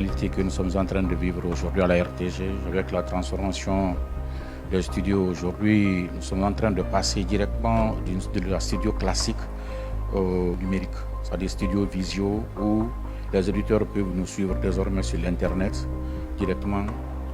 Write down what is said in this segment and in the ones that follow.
réalité que nous sommes en train de vivre aujourd'hui à la RTG, avec la transformation des studios aujourd'hui, nous sommes en train de passer directement de la studio classique au numérique, c'est-à-dire studio visio où les auditeurs peuvent nous suivre désormais sur l'internet directement.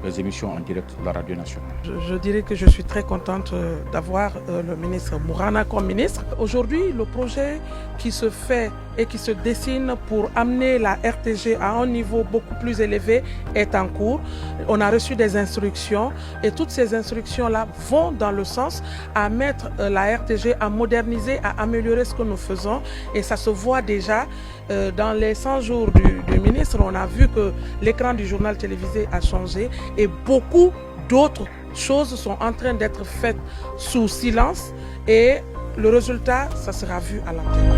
Les émissions en direct de la radio nationale. Je dirais que je suis très contente d'avoir le ministre Mourana comme ministre. Aujourd'hui, le projet qui se fait et qui se dessine pour amener la RTG à un niveau beaucoup plus élevé est en cours. On a reçu des instructions et toutes ces instructions-là vont dans le sens à mettre la RTG à moderniser, à améliorer ce que nous faisons. Et ça se voit déjà dans les 100 jours du ministre. On a vu que l'écran du journal télévisé a changé. Et beaucoup d'autres choses sont en train d'être faites sous silence et le résultat, ça sera vu à l'antenne.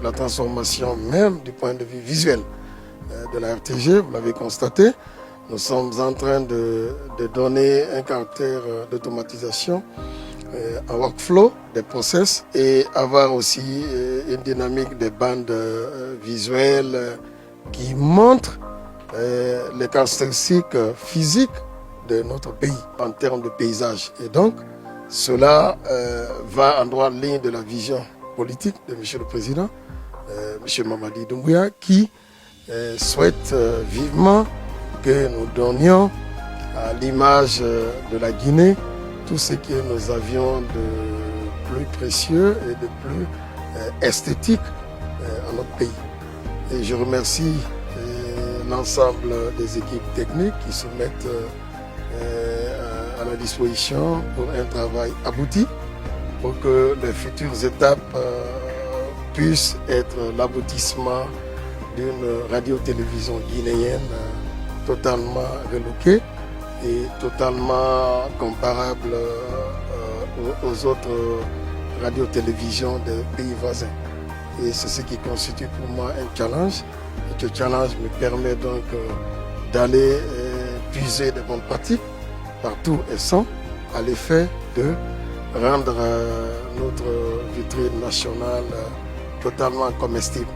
La transformation même du point de vue visuel de la RTG, vous l'avez constaté. Nous sommes en train de donner un caractère d'automatisation, un workflow des process et avoir aussi une dynamique des bandes visuelles qui montrent les caractéristiques physiques de notre pays en termes de paysage. Et donc, cela va en droite ligne de la vision politique de M. le Président, M. Mamadi Doumbouya, qui souhaite vivement que nous donnions à l'image de la Guinée tout ce que nous avions de plus précieux et de plus esthétique à notre pays. Et je remercie l'ensemble des équipes techniques qui se mettent à la disposition pour un travail abouti, pour que les futures étapes puisse être l'aboutissement d'une radio-télévision guinéenne totalement relookée et totalement comparable aux autres radio-télévisions des pays voisins. Et c'est ce qui constitue pour moi un challenge. Et ce challenge me permet donc d'aller puiser des bonnes pratiques partout et sans, à l'effet de rendre notre vitrine nationale totalement comestible.